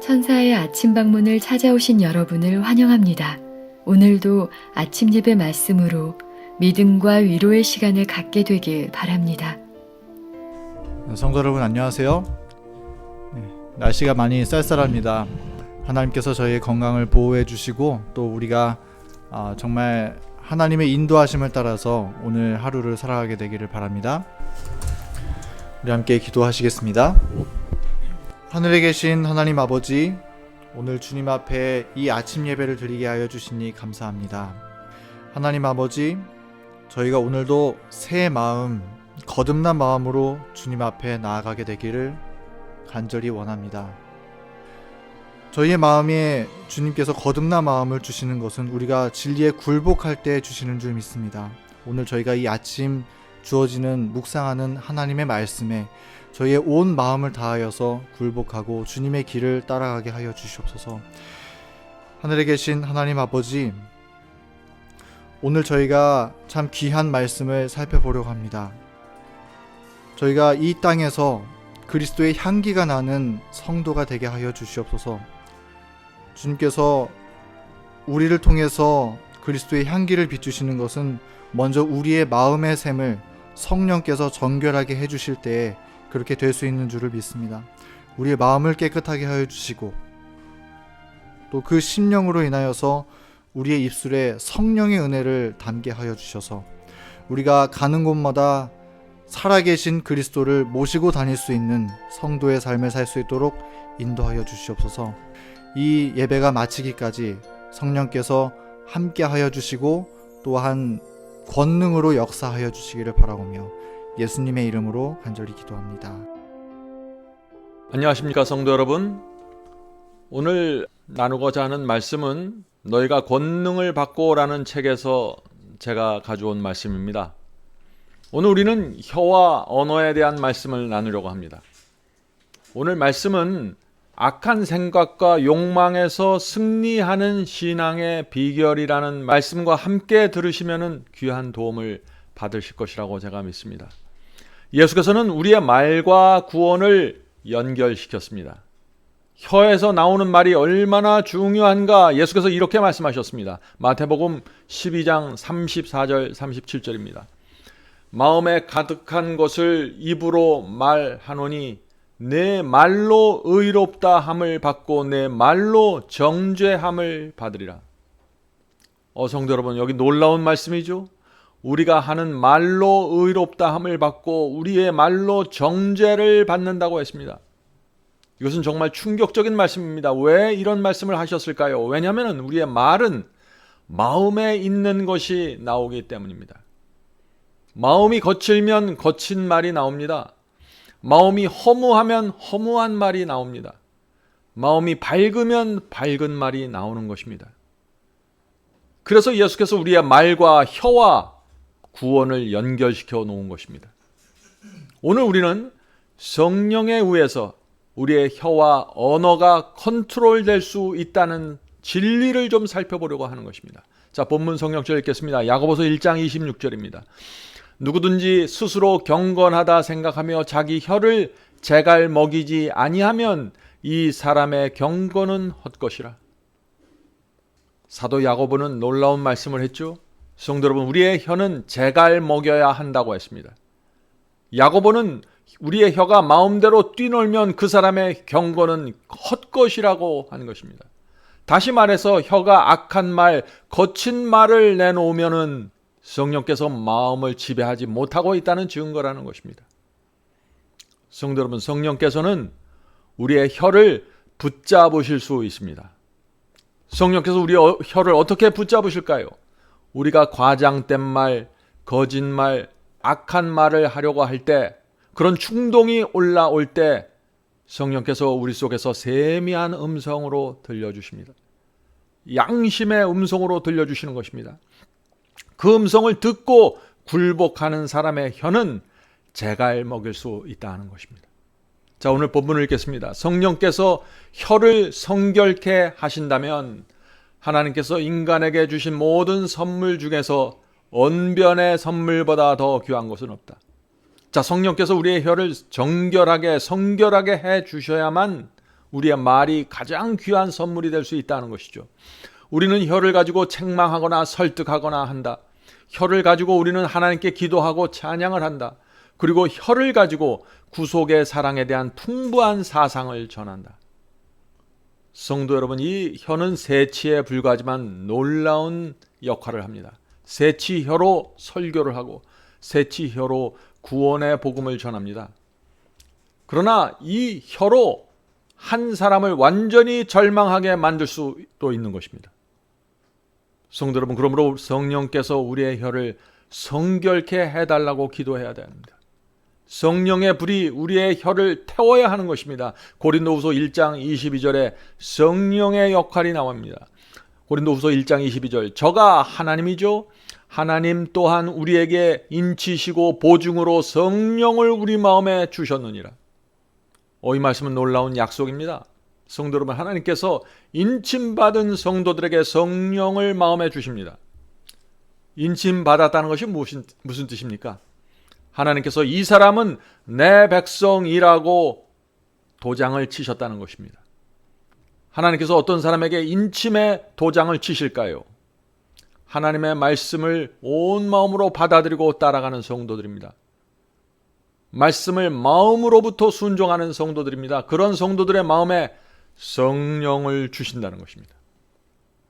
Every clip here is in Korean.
천사의 아침 방문을 찾아오신 여러분을 환영합니다. 오늘도 아침 예배 말씀으로 믿음과 위로의 시간을 갖게 되길 바랍니다. 성도 여러분 안녕하세요. 날씨가 많이 쌀쌀합니다. 하나님께서 저희의 건강을 보호해 주시고 또 우리가 정말 하나님의 인도하심을 따라서 오늘 하루를 살아가게 되기를 바랍니다. 우리 함께 기도하시겠습니다. 하늘에 계신 하나님 아버지, 오늘 주님 앞에 이 아침 예배를 드리게 하여 주시니 감사합니다. 하나님 아버지, 저희가 오늘도 새 마음, 거듭난 마음으로 주님 앞에 나아가게 되기를 간절히 원합니다. 저희의 마음에 주님께서 거듭난 마음을 주시는 것은 우리가 진리에 굴복할 때 주시는 줄 믿습니다. 오늘 저희가 이 아침 주어지는 묵상하는 하나님의 말씀에 저희의 온 마음을 다하여서 굴복하고 주님의 길을 따라가게 하여 주시옵소서. 하늘에 계신 하나님 아버지, 오늘 저희가 참 귀한 말씀을 살펴보려고 합니다. 저희가 이 땅에서 그리스도의 향기가 나는 성도가 되게 하여 주시옵소서. 주님께서 우리를 통해서 그리스도의 향기를 비추시는 것은 먼저 우리의 마음의 샘을 성령께서 정결하게 해주실 때에 그렇게 될 수 있는 줄을 믿습니다. 우리의 마음을 깨끗하게 하여 주시고 또 그 심령으로 인하여서 우리의 입술에 성령의 은혜를 담게 하여 주셔서 우리가 가는 곳마다 살아계신 그리스도를 모시고 다닐 수 있는 성도의 삶을 살 수 있도록 인도하여 주시옵소서. 이 예배가 마치기까지 성령께서 함께 하여 주시고 또한 권능으로 역사하여 주시기를 바라오며 예수님의 이름으로 간절히 기도합니다. 안녕하십니까 성도 여러분. 오늘 나누고자 하는 말씀은 너희가 권능을 받고라는 책에서 제가 가져온 말씀입니다. 오늘 우리는 혀와 언어에 대한 말씀을 나누려고 합니다. 오늘 말씀은 악한 생각과 욕망에서 승리하는 신앙의 비결이라는 말씀과 함께 들으시면 귀한 도움을 받으실 것이라고 제가 믿습니다. 예수께서는 우리의 말과 구원을 연결시켰습니다. 혀에서 나오는 말이 얼마나 중요한가 예수께서 이렇게 말씀하셨습니다. 마태복음 12장 34절 37절입니다. 마음에 가득한 것을 입으로 말하노니 내 말로 의롭다 함을 받고 내 말로 정죄함을 받으리라. 성도 여러분, 여기 놀라운 말씀이죠. 우리가 하는 말로 의롭다 함을 받고 우리의 말로 정죄를 받는다고 했습니다. 이것은 정말 충격적인 말씀입니다. 왜 이런 말씀을 하셨을까요? 왜냐하면 우리의 말은 마음에 있는 것이 나오기 때문입니다. 마음이 거칠면 거친 말이 나옵니다. 마음이 허무하면 허무한 말이 나옵니다. 마음이 밝으면 밝은 말이 나오는 것입니다. 그래서 예수께서 우리의 말과 혀와 구원을 연결시켜 놓은 것입니다. 오늘 우리는 성령에 의해서 우리의 혀와 언어가 컨트롤될 수 있다는 진리를 좀 살펴보려고 하는 것입니다. 자, 본문 성경절 읽겠습니다. 야고보서 1장 26절입니다. 누구든지 스스로 경건하다 생각하며 자기 혀를 재갈 먹이지 아니하면 이 사람의 경건은 헛것이라. 사도 야고보는 놀라운 말씀을 했죠. 성도 여러분, 우리의 혀는 재갈 먹여야 한다고 했습니다. 야고보는 우리의 혀가 마음대로 뛰놀면 그 사람의 경건은 헛것이라고 하는 것입니다. 다시 말해서 혀가 악한 말, 거친 말을 내놓으면은 성령께서 마음을 지배하지 못하고 있다는 증거라는 것입니다. 성도 여러분, 성령께서는 우리의 혀를 붙잡으실 수 있습니다. 성령께서 우리의 혀를 어떻게 붙잡으실까요? 우리가 과장된 말, 거짓말, 악한 말을 하려고 할 때, 그런 충동이 올라올 때 성령께서 우리 속에서 세미한 음성으로 들려주십니다. 양심의 음성으로 들려주시는 것입니다. 그 음성을 듣고 굴복하는 사람의 혀는 재갈 먹일 수 있다는 것입니다. 자, 오늘 본문을 읽겠습니다. 성령께서 혀를 성결케 하신다면 하나님께서 인간에게 주신 모든 선물 중에서 언변의 선물보다 더 귀한 것은 없다. 자, 성령께서 우리의 혀를 정결하게 성결하게 해 주셔야만 우리의 말이 가장 귀한 선물이 될 수 있다는 것이죠. 우리는 혀를 가지고 책망하거나 설득하거나 한다. 혀를 가지고 우리는 하나님께 기도하고 찬양을 한다. 그리고 혀를 가지고 구속의 사랑에 대한 풍부한 사상을 전한다. 성도 여러분, 이 혀는 새치에 불과하지만 놀라운 역할을 합니다. 새치혀로 설교를 하고 새치혀로 구원의 복음을 전합니다. 그러나 이 혀로 한 사람을 완전히 절망하게 만들 수도 있는 것입니다. 성도 여러분, 그러므로 성령께서 우리의 혀를 성결케 해달라고 기도해야 됩니다. 성령의 불이 우리의 혀를 태워야 하는 것입니다. 고린도후서 1장 22절에 성령의 역할이 나옵니다. 고린도후서 1장 22절, 저가 하나님이죠. 하나님 또한 우리에게 인치시고 보증으로 성령을 우리 마음에 주셨느니라. 이 말씀은 놀라운 약속입니다. 성도 여러분, 하나님께서 인침받은 성도들에게 성령을 마음에 주십니다. 인침받았다는 것이 무슨 뜻입니까? 하나님께서 이 사람은 내 백성이라고 도장을 치셨다는 것입니다. 하나님께서 어떤 사람에게 인침의 도장을 치실까요? 하나님의 말씀을 온 마음으로 받아들이고 따라가는 성도들입니다. 말씀을 마음으로부터 순종하는 성도들입니다. 그런 성도들의 마음에 성령을 주신다는 것입니다.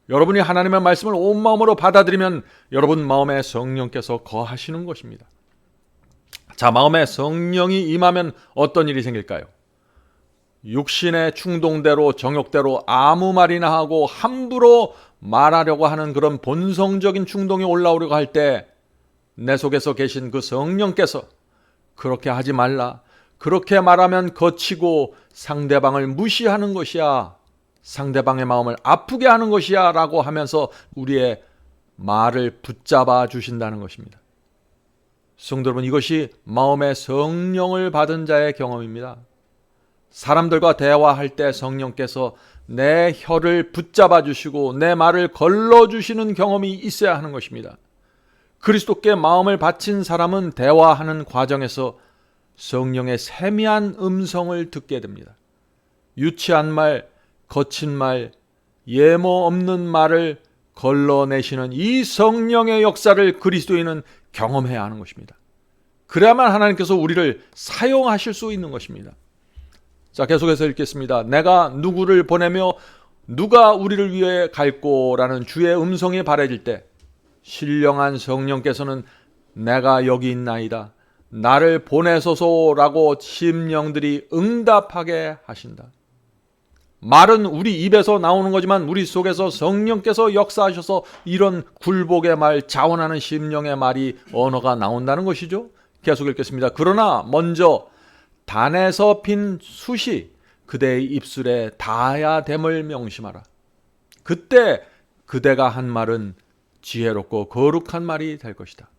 여러분이 하나님의 말씀을 온 마음으로 받아들이면 여러분 마음에 성령께서 거하시는 것입니다. 자, 마음에 성령이 임하면 어떤 일이 생길까요? 육신의 충동대로 정욕대로 아무 말이나 하고 함부로 말하려고 하는 그런 본성적인 충동이 올라오려고 할 때 내 속에서 계신 그 성령께서 그렇게 하지 말라. 그렇게 말하면 거치고 상대방을 무시하는 것이야. 상대방의 마음을 아프게 하는 것이야 라고 하면서 우리의 말을 붙잡아 주신다는 것입니다. 성도 여러분, 이것이 마음의 성령을 받은 자의 경험입니다. 사람들과 대화할 때 성령께서 내 혀를 붙잡아 주시고 내 말을 걸러 주시는 경험이 있어야 하는 것입니다. 그리스도께 마음을 바친 사람은 대화하는 과정에서 성령의 세미한 음성을 듣게 됩니다. 유치한 말, 거친 말, 예모 없는 말을 걸러내시는 이 성령의 역사를 그리스도인은 경험해야 하는 것입니다. 그래야만 하나님께서 우리를 사용하실 수 있는 것입니다. 자, 계속해서 읽겠습니다. 내가 누구를 보내며 누가 우리를 위해 갈꼬라는 주의 음성이 바라질 때 신령한 성령께서는 내가 여기 있나이다. 나를 보내소서라고 심령들이 응답하게 하신다. 말은 우리 입에서 나오는 거지만 우리 속에서 성령께서 역사하셔서 이런 굴복의 말, 자원하는 심령의 말이 언어가 나온다는 것이죠. 계속 읽겠습니다. 그러나 먼저 단에서 핀 숯이 그대의 입술에 닿아야 됨을 명심하라. 그때 그대가 한 말은 지혜롭고 거룩한 말이 될 것이다.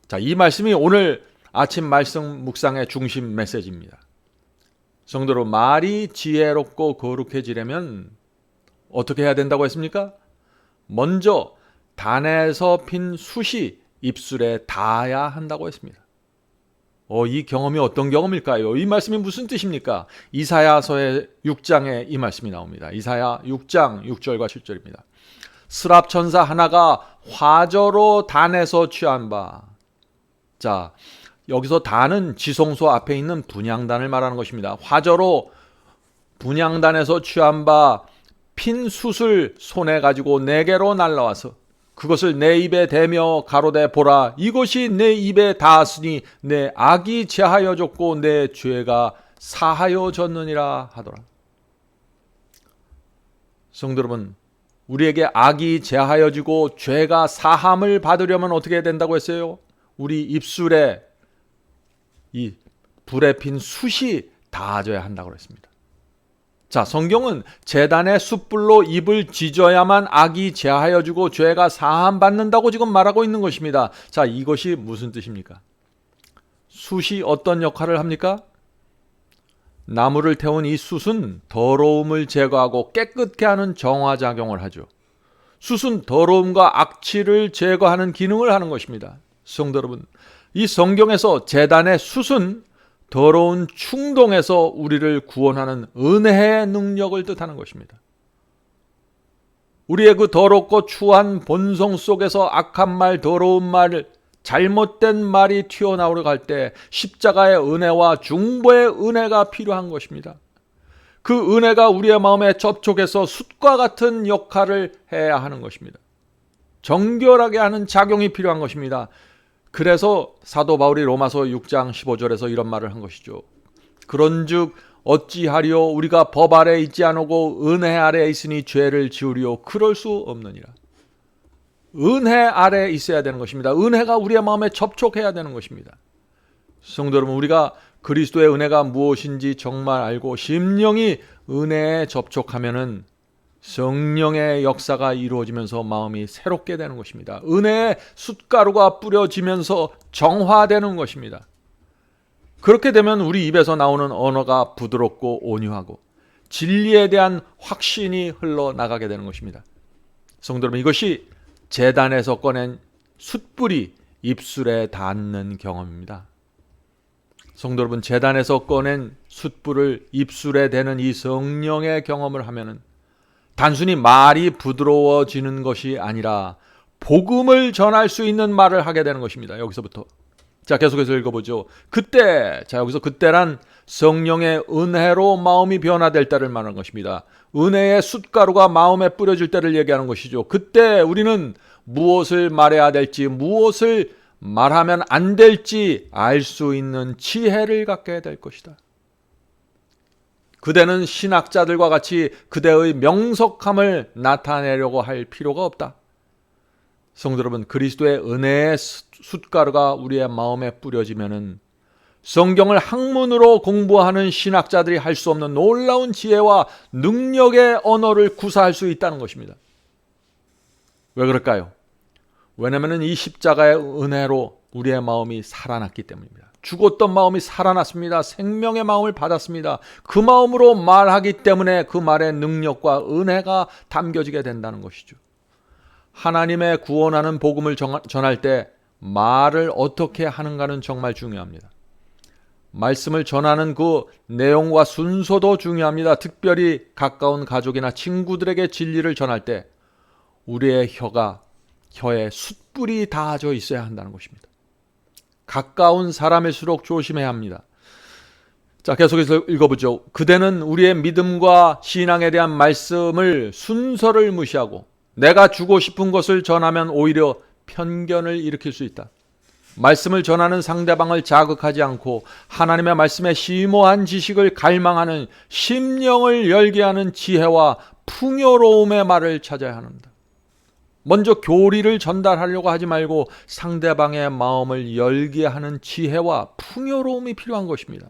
자, 이 말씀이 오늘 아침 말씀 묵상의 중심 메시지입니다. 성도로 말이 지혜롭고 거룩해지려면 어떻게 해야 된다고 했습니까? 먼저 단에서 핀 숯이 입술에 닿아야 한다고 했습니다. 이 경험이 어떤 경험일까요? 이 말씀이 무슨 뜻입니까? 이사야서의 6장에 이 말씀이 나옵니다. 이사야 6장 6절과 7절입니다. 스랍 천사 하나가 화저로 단에서 취한 바. 자, 여기서 단은 지성소 앞에 있는 분향단을 말하는 것입니다. 화저로 분향단에서 취한 바 핀 숯을 손에 가지고 내게로 날라와서 그것을 내 입에 대며 가로되 보라, 이것이 내 입에 닿았으니 내 악이 제하여 졌고 내 죄가 사하여 졌느니라 하더라. 성도 여러분, 우리에게 악이 제하여지고 죄가 사함을 받으려면 어떻게 된다고 했어요? 우리 입술에 이 불에 핀 숯이 닿아져야 한다고 했습니다. 자, 성경은 제단의 숯불로 입을 지져야만 악이 제하여지고 죄가 사함 받는다고 지금 말하고 있는 것입니다. 자, 이것이 무슨 뜻입니까? 숯이 어떤 역할을 합니까? 나무를 태운 이 숯은 더러움을 제거하고 깨끗게 하는 정화작용을 하죠. 숯은 더러움과 악취를 제거하는 기능을 하는 것입니다. 성도 여러분, 이 성경에서 제단의 숯은 더러운 충동에서 우리를 구원하는 은혜의 능력을 뜻하는 것입니다. 우리의 그 더럽고 추한 본성 속에서 악한 말, 더러운 말, 잘못된 말이 튀어나오려 할 때 십자가의 은혜와 중보의 은혜가 필요한 것입니다. 그 은혜가 우리의 마음에 접촉해서 숯과 같은 역할을 해야 하는 것입니다. 정결하게 하는 작용이 필요한 것입니다. 그래서 사도 바울이 로마서 6장 15절에서 이런 말을 한 것이죠. 그런즉 어찌하리요 우리가 법 아래 있지 않고 은혜 아래 있으니 죄를 지으리요 그럴 수 없느니라. 은혜 아래 있어야 되는 것입니다. 은혜가 우리의 마음에 접촉해야 되는 것입니다. 성도 여러분, 우리가 그리스도의 은혜가 무엇인지 정말 알고 심령이 은혜에 접촉하면은 성령의 역사가 이루어지면서 마음이 새롭게 되는 것입니다. 은혜의 숯가루가 뿌려지면서 정화되는 것입니다. 그렇게 되면 우리 입에서 나오는 언어가 부드럽고 온유하고 진리에 대한 확신이 흘러나가게 되는 것입니다. 성도 여러분, 이것이 제단에서 꺼낸 숯불이 입술에 닿는 경험입니다. 성도 여러분, 제단에서 꺼낸 숯불을 입술에 대는 이 성령의 경험을 하면은 단순히 말이 부드러워지는 것이 아니라 복음을 전할 수 있는 말을 하게 되는 것입니다. 여기서부터. 자, 계속해서 읽어보죠. 여기서 그때란 성령의 은혜로 마음이 변화될 때를 말하는 것입니다. 은혜의 숯가루가 마음에 뿌려질 때를 얘기하는 것이죠. 그때 우리는 무엇을 말해야 될지, 무엇을 말하면 안 될지 알 수 있는 지혜를 갖게 될 것이다. 그대는 신학자들과 같이 그대의 명석함을 나타내려고 할 필요가 없다. 성도 여러분, 그리스도의 은혜의 숯가루가 우리의 마음에 뿌려지면은 성경을 학문으로 공부하는 신학자들이 할 수 없는 놀라운 지혜와 능력의 언어를 구사할 수 있다는 것입니다. 왜 그럴까요? 왜냐하면 이 십자가의 은혜로 우리의 마음이 살아났기 때문입니다. 죽었던 마음이 살아났습니다. 생명의 마음을 받았습니다. 그 마음으로 말하기 때문에 그 말의 능력과 은혜가 담겨지게 된다는 것이죠. 하나님의 구원하는 복음을 전할 때 말을 어떻게 하는가는 정말 중요합니다. 말씀을 전하는 그 내용과 순서도 중요합니다. 특별히 가까운 가족이나 친구들에게 진리를 전할 때 우리의 혀에 숯불이 닿아져 있어야 한다는 것입니다. 가까운 사람일수록 조심해야 합니다. 자, 계속해서 읽어보죠. 그대는 우리의 믿음과 신앙에 대한 말씀을 순서를 무시하고 내가 주고 싶은 것을 전하면 오히려 편견을 일으킬 수 있다. 말씀을 전하는 상대방을 자극하지 않고 하나님의 말씀에 심오한 지식을 갈망하는 심령을 열게 하는 지혜와 풍요로움의 말을 찾아야 합니다. 먼저 교리를 전달하려고 하지 말고 상대방의 마음을 열게 하는 지혜와 풍요로움이 필요한 것입니다.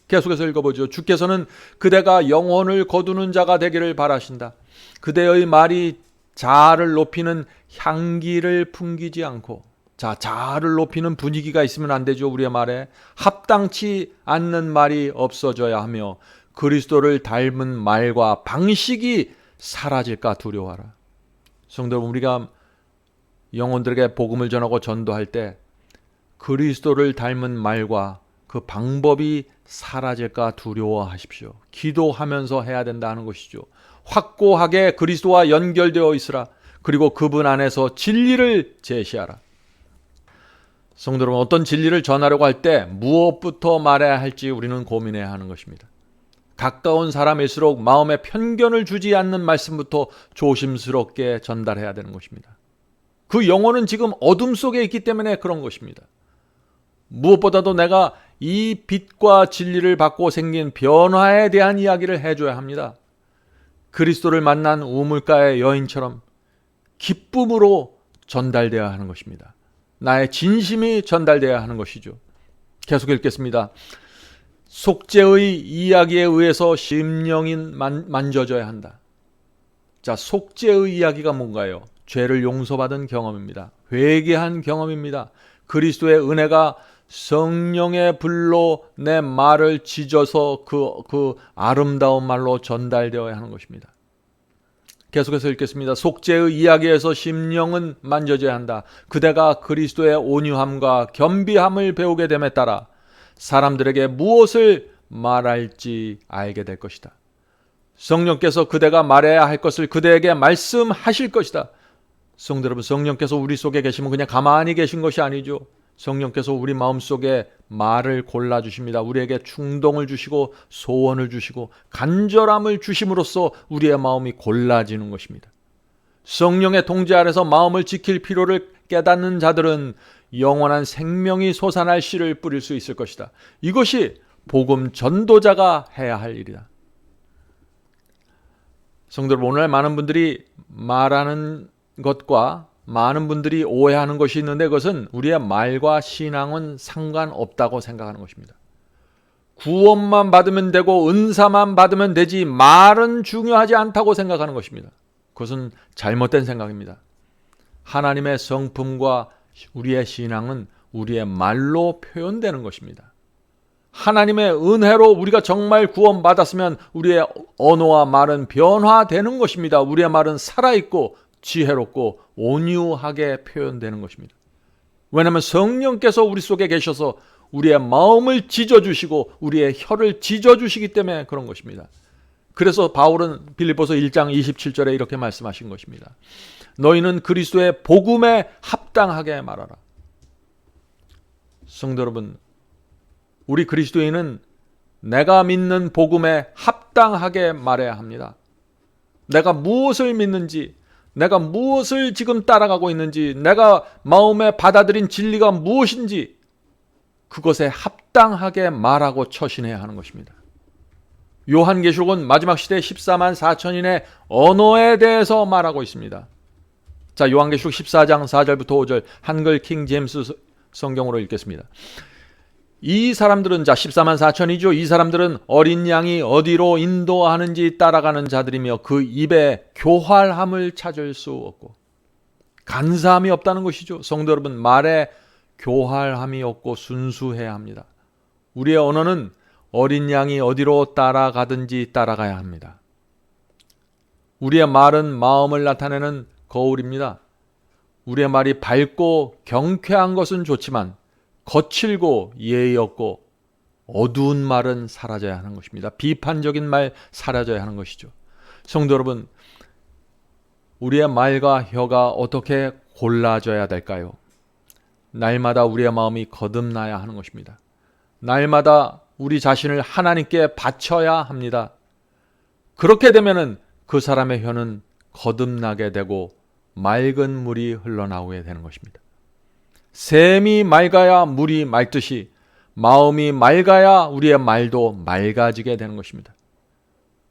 계속해서 읽어보죠. 주께서는 그대가 영혼을 거두는 자가 되기를 바라신다. 그대의 말이 자아를 높이는 향기를 풍기지 않고, 자아를 높이는 분위기가 있으면 안 되죠. 우리의 말에 합당치 않는 말이 없어져야 하며 그리스도를 닮은 말과 방식이 사라질까 두려워하라. 성도 여러분, 우리가 영혼들에게 복음을 전하고 전도할 때 그리스도를 닮은 말과 그 방법이 사라질까 두려워하십시오. 기도하면서 해야 된다는 것이죠. 확고하게 그리스도와 연결되어 있으라. 그리고 그분 안에서 진리를 제시하라. 성도 여러분, 어떤 진리를 전하려고 할 때 무엇부터 말해야 할지 우리는 고민해야 하는 것입니다. 가까운 사람일수록 마음에 편견을 주지 않는 말씀부터 조심스럽게 전달해야 되는 것입니다. 그 영혼은 지금 어둠 속에 있기 때문에 그런 것입니다. 무엇보다도 내가 이 빛과 진리를 받고 생긴 변화에 대한 이야기를 해줘야 합니다. 그리스도를 만난 우물가의 여인처럼 기쁨으로 전달되어야 하는 것입니다. 나의 진심이 전달되어야 하는 것이죠. 계속 읽겠습니다. 속죄의 이야기에 의해서 심령이 만져져야 한다. 자, 속죄의 이야기가 뭔가요? 죄를 용서받은 경험입니다. 회개한 경험입니다. 그리스도의 은혜가 성령의 불로 내 말을 찢어서 그 아름다운 말로 전달되어야 하는 것입니다. 계속해서 읽겠습니다. 속죄의 이야기에서 심령은 만져져야 한다. 그대가 그리스도의 온유함과 겸비함을 배우게 됨에 따라 사람들에게 무엇을 말할지 알게 될 것이다. 성령께서 그대가 말해야 할 것을 그대에게 말씀하실 것이다. 성도 여러분, 성령께서 우리 속에 계시면 그냥 가만히 계신 것이 아니죠. 성령께서 우리 마음속에 말을 골라주십니다. 우리에게 충동을 주시고 소원을 주시고 간절함을 주심으로써 우리의 마음이 골라지는 것입니다. 성령의 통제 아래서 마음을 지킬 필요를 깨닫는 자들은 영원한 생명이 솟아날 씨를 뿌릴 수 있을 것이다. 이것이 복음 전도자가 해야 할 일이다. 성도 여러분, 오늘 많은 분들이 말하는 것과 많은 분들이 오해하는 것이 있는데 그것은 우리의 말과 신앙은 상관없다고 생각하는 것입니다. 구원만 받으면 되고 은사만 받으면 되지 말은 중요하지 않다고 생각하는 것입니다. 그것은 잘못된 생각입니다. 하나님의 성품과 우리의 신앙은 우리의 말로 표현되는 것입니다. 하나님의 은혜로 우리가 정말 구원받았으면 우리의 언어와 말은 변화되는 것입니다. 우리의 말은 살아있고 지혜롭고 온유하게 표현되는 것입니다. 왜냐하면 성령께서 우리 속에 계셔서 우리의 마음을 찢어주시고 우리의 혀를 찢어주시기 때문에 그런 것입니다. 그래서 바울은 빌립보서 1장 27절에 이렇게 말씀하신 것입니다. 너희는 그리스도의 복음에 합당하게 말하라. 성도 여러분, 우리 그리스도인은 내가 믿는 복음에 합당하게 말해야 합니다. 내가 무엇을 믿는지, 내가 무엇을 지금 따라가고 있는지, 내가 마음에 받아들인 진리가 무엇인지 그것에 합당하게 말하고 처신해야 하는 것입니다. 요한계시록은 마지막 시대 14만 4천인의 언어에 대해서 말하고 있습니다. 자, 요한계시록 14장 4절부터 5절 한글 킹 제임스 성경으로 읽겠습니다. 이 사람들은, 자 14만 4천이죠. 이 사람들은 어린 양이 어디로 인도하는지 따라가는 자들이며 그 입에 교활함을 찾을 수 없고, 간사함이 없다는 것이죠. 성도 여러분, 말에 교활함이 없고 순수해야 합니다. 우리의 언어는 어린 양이 어디로 따라가든지 따라가야 합니다. 우리의 말은 마음을 나타내는 거울입니다. 우리의 말이 밝고 경쾌한 것은 좋지만 거칠고 예의 없고 어두운 말은 사라져야 하는 것입니다. 비판적인 말 사라져야 하는 것이죠. 성도 여러분, 우리의 말과 혀가 어떻게 골라져야 될까요? 날마다 우리의 마음이 거듭나야 하는 것입니다. 날마다 우리 자신을 하나님께 바쳐야 합니다. 그렇게 되면은 그 사람의 혀는 거듭나게 되고 맑은 물이 흘러나오게 되는 것입니다. 샘이 맑아야 물이 맑듯이 마음이 맑아야 우리의 말도 맑아지게 되는 것입니다.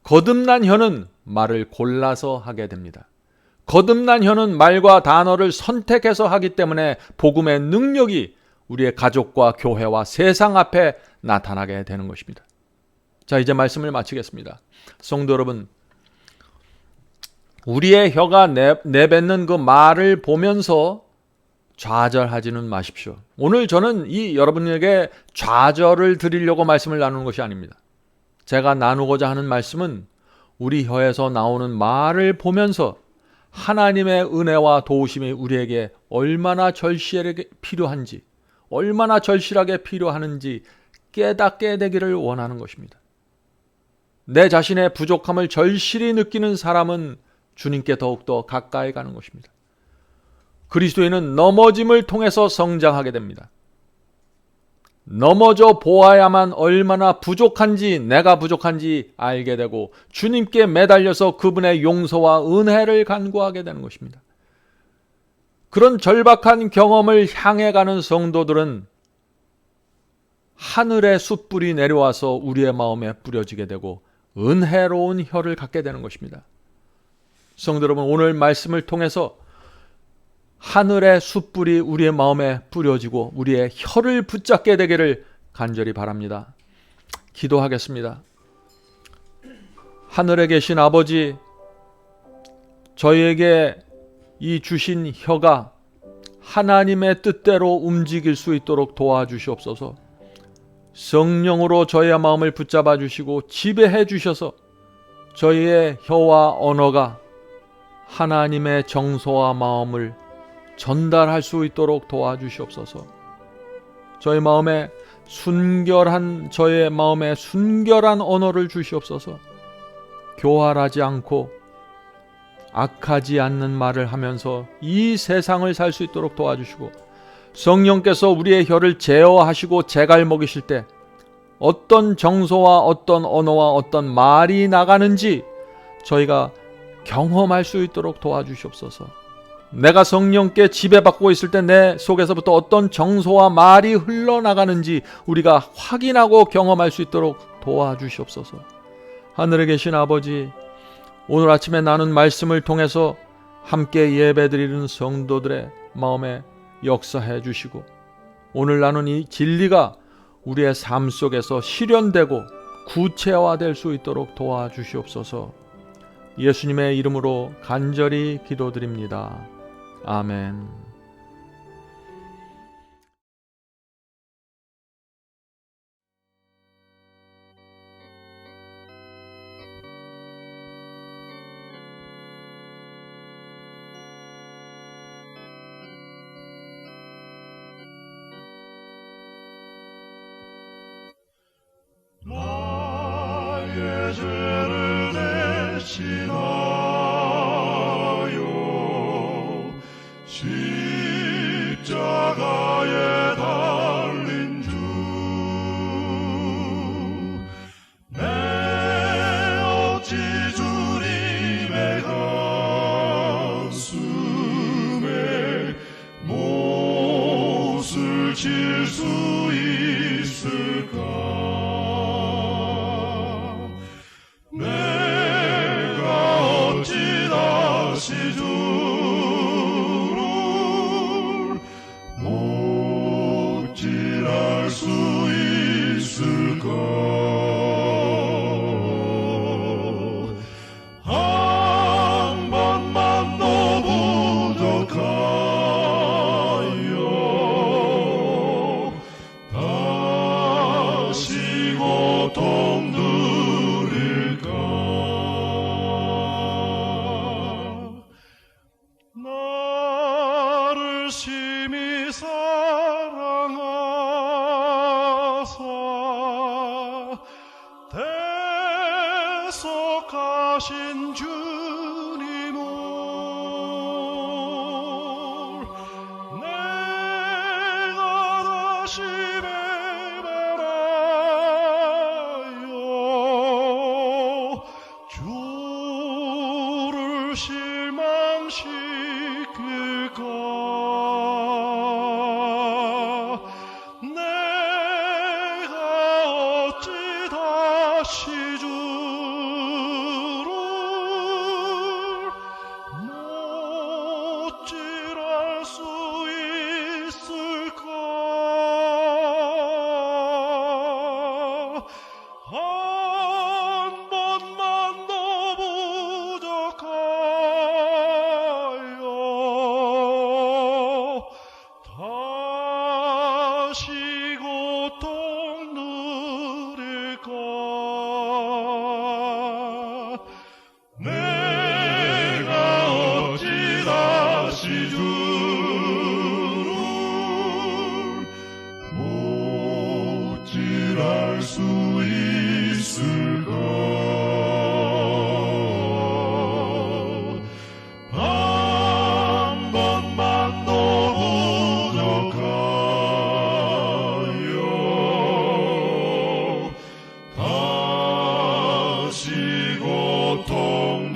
거듭난 혀는 말을 골라서 하게 됩니다. 거듭난 혀는 말과 단어를 선택해서 하기 때문에 복음의 능력이 우리의 가족과 교회와 세상 앞에 나타나게 되는 것입니다. 자, 이제 말씀을 마치겠습니다. 성도 여러분, 우리의 혀가 내뱉는 그 말을 보면서 좌절하지는 마십시오. 오늘 저는 여러분에게 좌절을 드리려고 말씀을 나누는 것이 아닙니다. 제가 나누고자 하는 말씀은 우리 혀에서 나오는 말을 보면서 하나님의 은혜와 도우심이 우리에게 얼마나 절실하게 필요한지, 얼마나 절실하게 필요하는지 깨닫게 되기를 원하는 것입니다. 내 자신의 부족함을 절실히 느끼는 사람은 주님께 더욱더 가까이 가는 것입니다. 그리스도인은 넘어짐을 통해서 성장하게 됩니다. 넘어져 보아야만 얼마나 부족한지, 내가 부족한지 알게 되고 주님께 매달려서 그분의 용서와 은혜를 간구하게 되는 것입니다. 그런 절박한 경험을 향해 가는 성도들은 하늘의 숯불이 내려와서 우리의 마음에 뿌려지게 되고 은혜로운 혀를 갖게 되는 것입니다. 성도 여러분, 오늘 말씀을 통해서 하늘의 숯불이 우리의 마음에 뿌려지고 우리의 혀를 붙잡게 되기를 간절히 바랍니다. 기도하겠습니다. 하늘에 계신 아버지, 저희에게 이 주신 혀가 하나님의 뜻대로 움직일 수 있도록 도와주시옵소서. 성령으로 저희의 마음을 붙잡아 주시고 지배해 주셔서 저희의 혀와 언어가 하나님의 정서와 마음을 전달할 수 있도록 도와주시옵소서. 저희 마음에 순결한 저의 마음에 순결한 언어를 주시옵소서. 교활하지 않고 악하지 않는 말을 하면서 이 세상을 살 수 있도록 도와주시고, 성령께서 우리의 혀를 제어하시고 제갈 먹이실 때 어떤 정서와 어떤 언어와 어떤 말이 나가는지 저희가 경험할 수 있도록 도와주시옵소서. 내가 성령께 지배받고 있을 때 내 속에서부터 어떤 정서와 말이 흘러나가는지 우리가 확인하고 경험할 수 있도록 도와주시옵소서. 하늘에 계신 아버지, 오늘 아침에 나눈 말씀을 통해서 함께 예배드리는 성도들의 마음에 역사해 주시고, 오늘 나눈 이 진리가 우리의 삶 속에서 실현되고 구체화될 수 있도록 도와주시옵소서. 예수님의 이름으로 간절히 기도드립니다. 아멘. 나의 죄를 대신하여 십자가에 달린 주, 내 어찌 주님의 가슴에 못을 칠 수 있을까? 내가 어찌 다시 주를 못질할 수 있을까? 한 번만 더 부족하여 다시 고통 누릴까? 나를 심히 사랑하사 대속하신 주님을 내가 다시 배반하여 주를 실망시킬까? 내가 어찌 다시 주를 못질할 수 있을까? 한 번만 더 부족하여 다시 고통 누릴까? 내가 어찌 다시 주를 못질할 수 있을까? 한 번만 더 부족하여 다시 고통